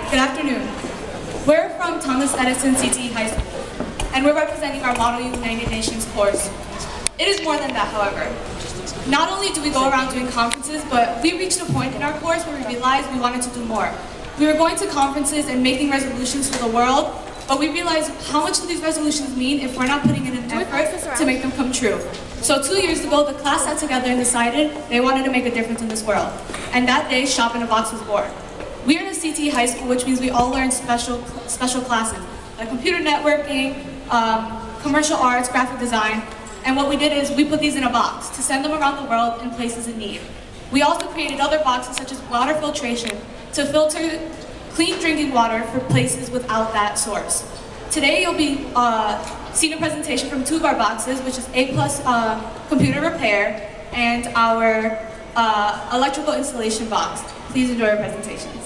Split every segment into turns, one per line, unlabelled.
Good afternoon. We're from Thomas Edison High School, and we're representing our Model United Nations course. It is more than that, however. Not only do we go around doing conferences, but we reached a point in our course where we realized we wanted to do more. We were going to conferences and making resolutions for the world, but we realized how much do these resolutions mean if we're not putting in an effort to make them come true. So 2 years ago, the class sat together and decided they wanted to make a difference in this world. And that day, Shop in a Box was born. We are in a CTE high school, which means we all learn special classes, like computer networking, commercial arts, graphic design. And what we did is we put these in a box to send them around the world in places in need. We also created other boxes such as water filtration to filter clean drinking water for places without that source. Today you'll be seeing a presentation from Fubar Boxes, which is A+ computer repair, and our electrical installation box. Please enjoy our presentations.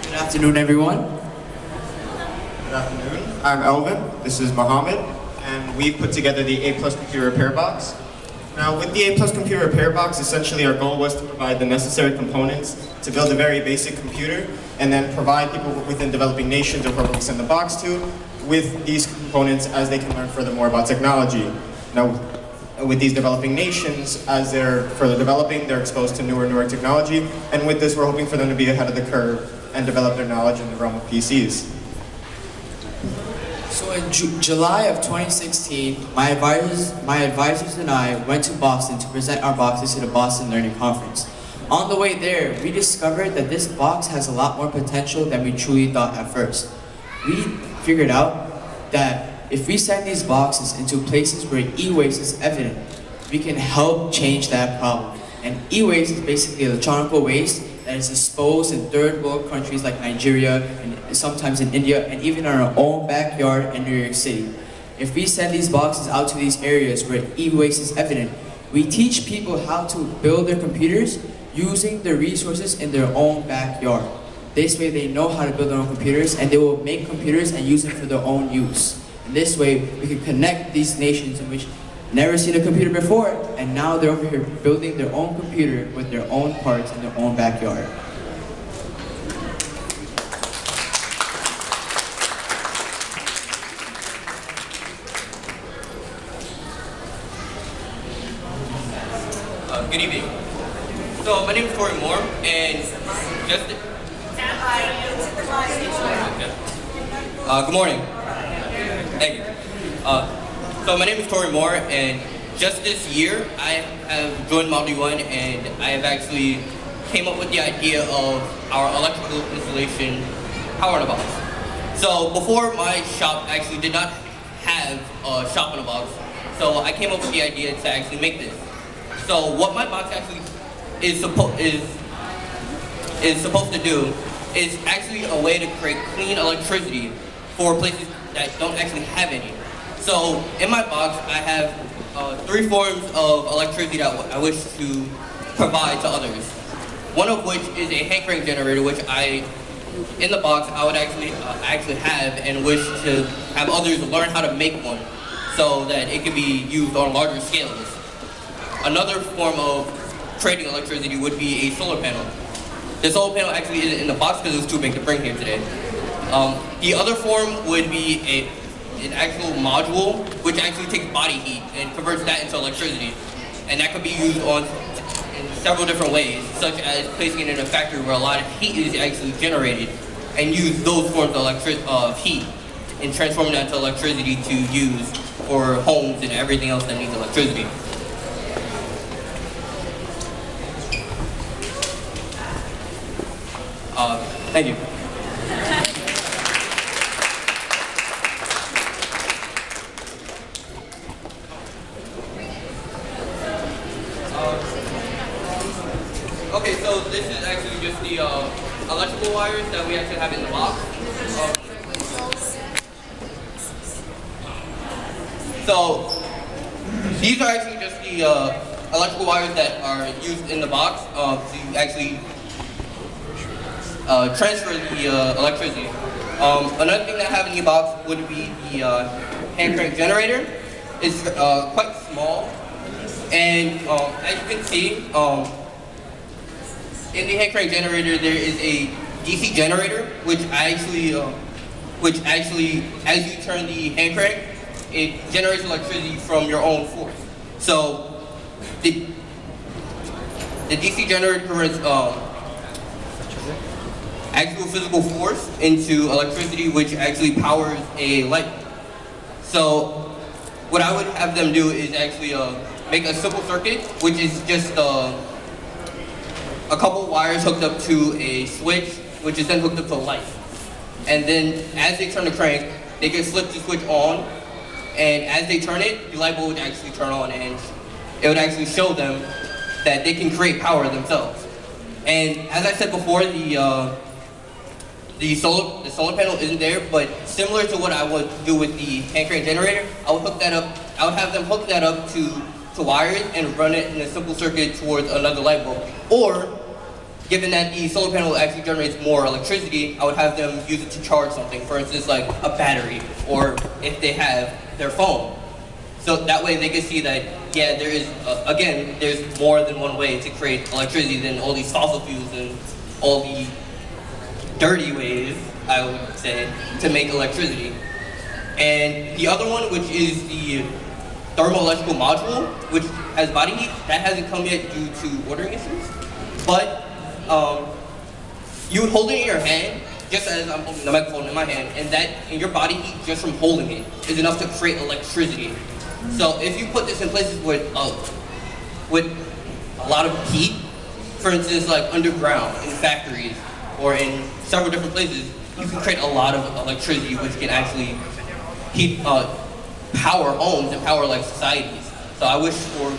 Good afternoon, everyone.
Good afternoon. I'm Elvin. This is Mohammed, and we've put together the A+ computer repair box. Now, with the A+ computer repair box, essentially our goal was to provide the necessary components to build a very basic computer, and then provide people within developing nations or whoever we send the box to with these components as they can learn further more about technology. Now, with these developing nations, as they're further developing, they're exposed to newer technology, and with this, we're hoping for them to be ahead of the curve and develop their knowledge in the realm of PCs.
So in July of 2016, my advisors and I went to Boston to present our boxes to the Boston Learning Conference. On the way there, we discovered that this box has a lot more potential than we truly thought at first. We figured out that if we send these boxes into places where e-waste is evident, we can help change that problem. And e-waste is basically electronic waste that is disposed in third world countries like Nigeria, and sometimes in India, and even in our own backyard in New York City. If we send these boxes out to these areas where e-waste is evident, we teach people how to build their computers using the resources in their own backyard. This way they know how to build their own computers, and they will make computers and use them for their own use. And this way we can connect these nations in which never seen a computer before, and now they're over here building their own computer with their own parts in their own backyard.
Good evening. So my name is Corey Moore, and just good morning. Thank you. So my name is Corey Moore, and just this year I have joined Model UN, and I have actually came up with the idea of our electrical installation power in a box. So before, my shop actually did not have a shop in a box, so I came up with the idea to actually make this. So what my box actually is supposed to do is actually a way to create clean electricity for places that don't actually have any. So in my box, I have 3 forms of electricity that I wish to provide to others. One of which is a hand crank generator, which in the box, I would actually have and wish to have others learn how to make one so that it can be used on larger scales. Another form of trading electricity would be a solar panel. The solar panel actually isn't in the box because it was too big to bring here today. The other form would be an actual module which actually takes body heat and converts that into electricity. And that could be used in several different ways, such as placing it in a factory where a lot of heat is actually generated, and use those forms of heat and transform that into electricity to use for homes and everything else that needs electricity. Thank you. Okay, so this is actually just the electrical wires that we actually have in the box. So these are actually just the electrical wires that are used in the box to actually transfer the electricity. Another thing that I have in the box would be the hand crank generator. is quite small, and as you can see, in the hand crank generator there is a DC generator, which actually, as you turn the hand crank, it generates electricity from your own force. So the DC generator converts actual physical force into electricity, which actually powers a light bulb. So what I would have them do is actually make a simple circuit, which is just a couple wires hooked up to a switch, which is then hooked up to a light. And then as they turn the crank, they can flip the switch on, and as they turn it, the light bulb would actually turn on, and it would actually show them that they can create power themselves. And as I said before, the solar panel isn't there, but similar to what I would do with the hand crank generator, I would hook that up. I would have them hook that up to wires and run it in a simple circuit towards another light bulb. Or, given that the solar panel actually generates more electricity, I would have them use it to charge something. For instance, like a battery, or if they have their phone. So that way they can see that, yeah, there is, again, there's more than one way to create electricity than all these fossil fuels and all the dirty ways, I would say, to make electricity. And the other one, which is the thermoelectrical module, which has body heat, that hasn't come yet due to ordering issues. But you would hold it in your hand, just as I'm holding the microphone in my hand, and your body heat just from holding it is enough to create electricity. So if you put this in places with a lot of heat, for instance, like underground in factories or in several different places, you can create a lot of electricity, which can actually power homes and power like societies. So I wish for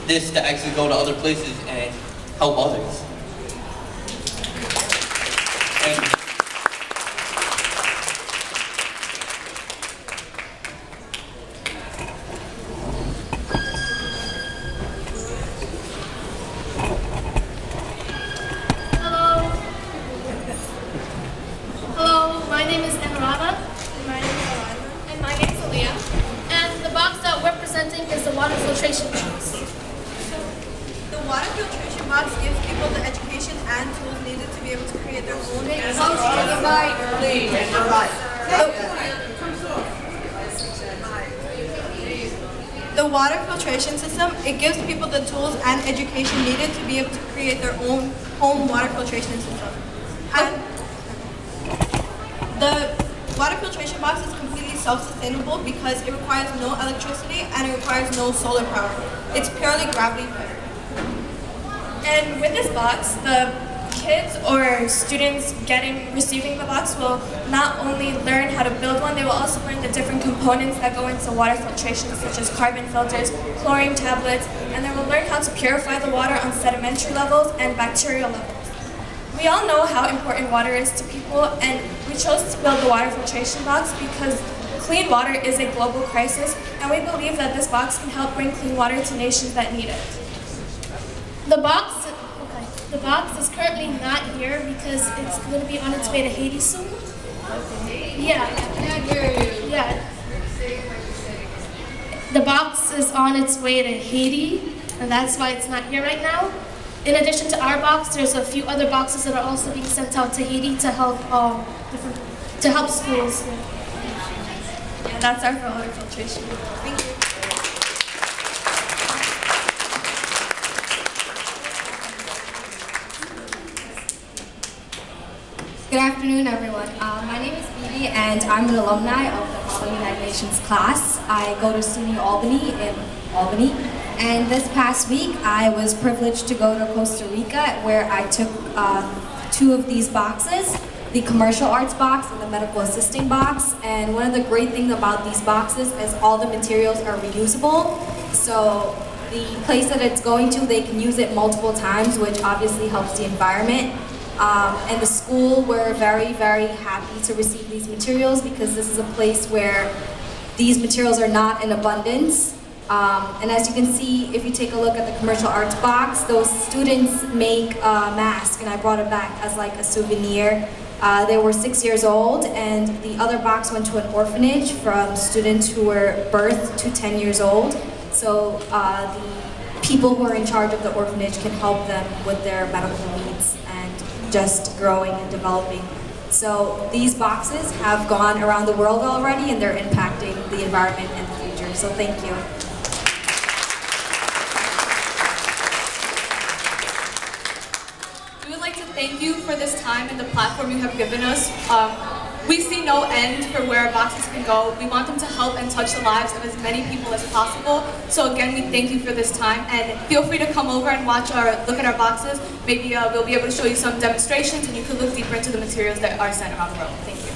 this to actually go to other places and help others. And
is the water filtration box.
The water filtration box gives people the education and tools needed to be able to create their own The water filtration system, it gives people the tools and education needed to be able to create their own home water filtration system. And the water filtration box is completely self-sustainable because it requires no electricity and it requires no solar power. It's purely gravity-fed.
And with this box, the kids or students receiving the box will not only learn how to build one, they will also learn the different components that go into water filtration, such as carbon filters, chlorine tablets, and they will learn how to purify the water on sedimentary levels and bacterial levels. We all know how important water is to people, and we chose to build the water filtration box because clean water is a global crisis, and we believe that this box can help bring clean water to nations that need it.
The box is currently not here because it's going to be on its way to Haiti soon. Yeah. The box is on its way to Haiti, and that's why it's not here right now. In addition to our box, there's a few other boxes that are also being sent out to Haiti to help schools.
Yeah, that's our water filtration. Thank you.
Good afternoon, everyone. My name is Phoebe, and I'm an alumni of the Model United Nations class. I go to SUNY Albany in Albany, and this past week I was privileged to go to Costa Rica, where I took 2 of these boxes, the commercial arts box and the medical assisting box. And one of the great things about these boxes is all the materials are reusable. So the place that it's going to, they can use it multiple times, which obviously helps the environment. And the school, we're very, very happy to receive these materials because this is a place where these materials are not in abundance. And as you can see, if you take a look at the commercial arts box, those students make a mask, and I brought it back as like a souvenir. They were 6 years old, and the other box went to an orphanage from students who were birthed to 10 years old. So the people who are in charge of the orphanage can help them with their medical needs and just growing and developing. So these boxes have gone around the world already, and they're impacting the environment in the future. So thank you.
We would like to thank you for this time and the platform you have given us. We see no end for where our boxes can go. We want them to help and touch the lives of as many people as possible. So again, we thank you for this time, and feel free to come over and look at our boxes. Maybe we'll be able to show you some demonstrations, and you can look deeper into the materials that are sent around the world. Thank you.